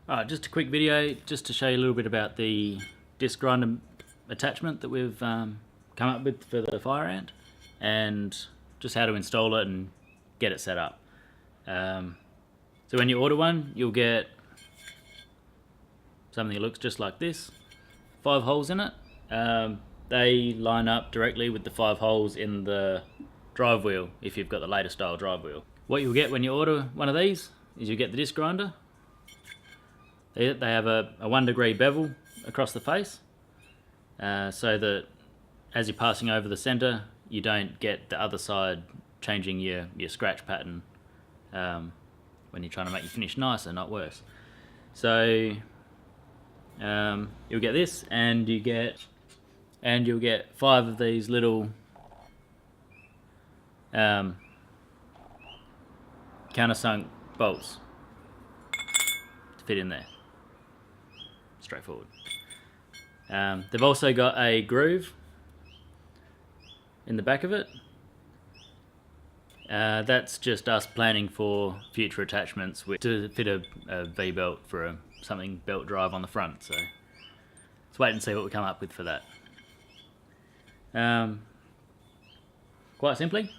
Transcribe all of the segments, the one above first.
Alright, just a quick video just to show you a little bit about the disc grinder attachment that we've come up with for the fire ant, and just how to install it and get it set up. So when you order one, you'll get something that looks just like this. 5 holes in it. They line up directly with the 5 holes in the drive wheel if you've got the later style drive wheel. What you'll get when you order one of these is you get the disc grinder. They have a 1 degree bevel across the face, so that as you're passing over the center, you don't get the other side changing your scratch pattern when you're trying to make your finish nicer, not worse. So you'll get this, and you'll get 5 of these little countersunk bolts to fit in there. Straightforward. They've also got a groove in the back of it. That's just us planning for future attachments to fit a V-belt for something belt drive on the front. So let's wait and see what we come up with for that. Quite simply,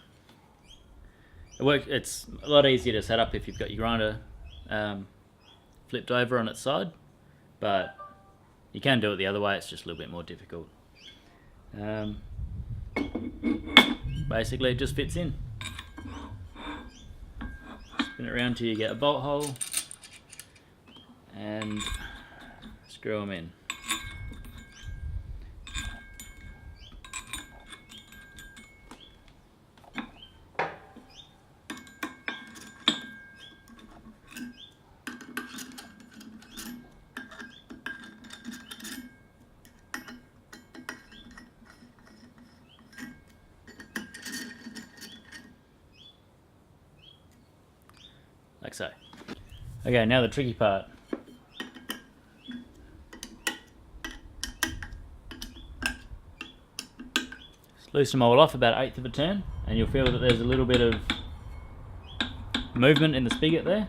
it's a lot easier to set up if you've got your grinder flipped over on its side, but you can do it the other way. It's just a little bit more difficult. Basically, it just fits in. Spin it around till you get a bolt hole and screw them in. Like so. Okay, now the tricky part. Just loosen them all off about 1/8 of a turn, and you'll feel that there's a little bit of movement in the spigot there.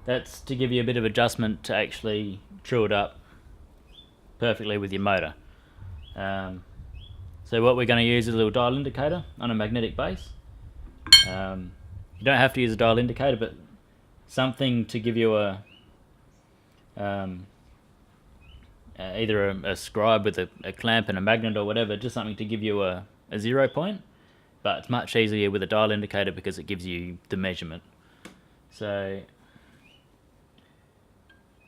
That's to give you a bit of adjustment to actually true it up perfectly with your motor. So what we're going to use is a little dial indicator on a magnetic base. You don't have to use a dial indicator, but something to give you either a scribe with a clamp and a magnet or whatever, just something to give you a 0 point. But it's much easier with a dial indicator because it gives you the measurement. So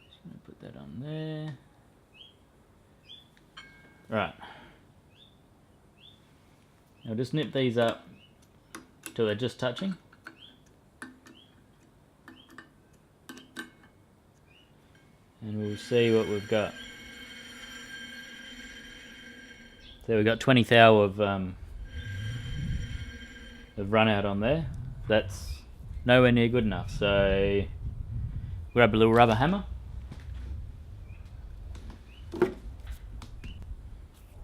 just going to put that on there. Right. Now just nip these up till they're just touching. And we'll see what we've got. So we've got 20 thou of run out on there. That's nowhere near good enough. So grab a little rubber hammer.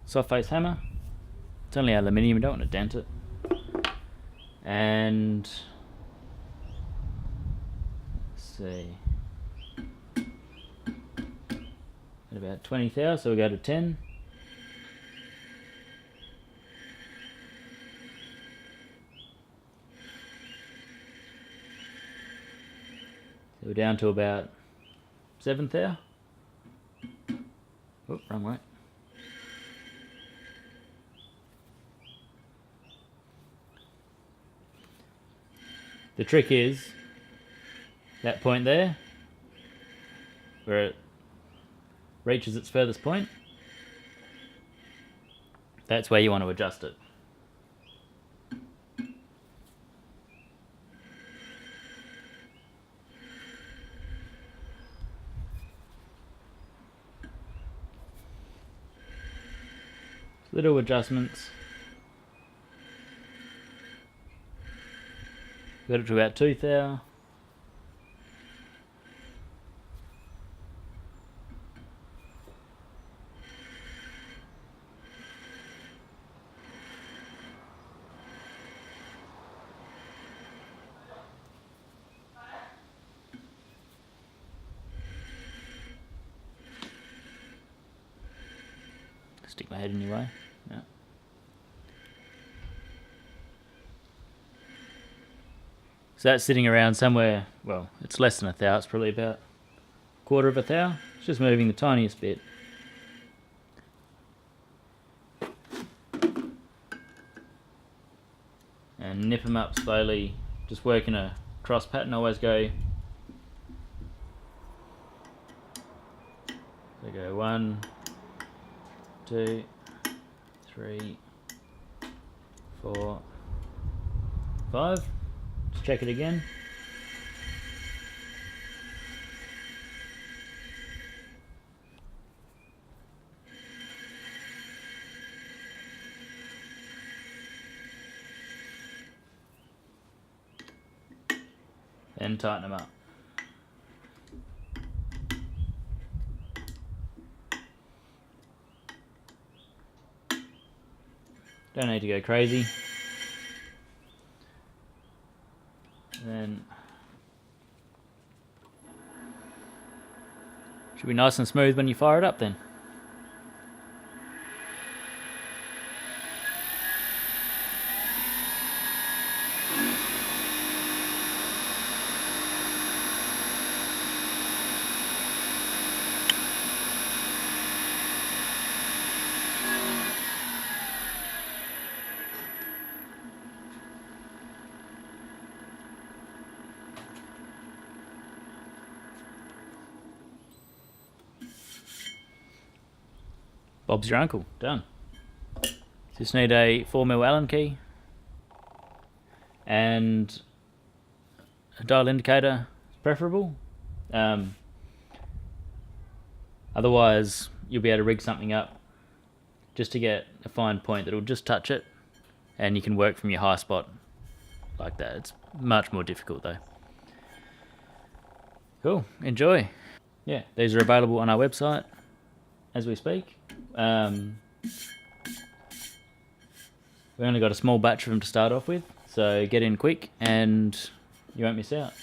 Soft face hammer. It's only aluminium, you don't want to dent it. And let's see. At about 20 thou, so we'll go to 10. So we're down to about 7 thou. Oh, wrong way. The trick is that point there, where it reaches its furthest point. That's where you want to adjust it. Little adjustments. Got it to about 2 thou. Stick my head in your way. Yeah. So that's sitting around somewhere, well, it's less than a thou, it's probably about a quarter of a thou. It's just moving the tiniest bit. And nip them up slowly, just working a cross pattern. Always go, so go 1, 2, 3, 4, 5. Just check it again. Then tighten them up. Don't need to go crazy. And then should be nice and smooth when you fire it up then. Bob's your uncle. Done. Just need a 4mm Allen key and a dial indicator, preferable. Otherwise, you'll be able to rig something up just to get a fine point that'll just touch it, and you can work from your high spot like that. It's much more difficult though. Cool. Enjoy. Yeah, these are available on our website as we speak. We only got a small batch of them to start off with, so get in quick and you won't miss out.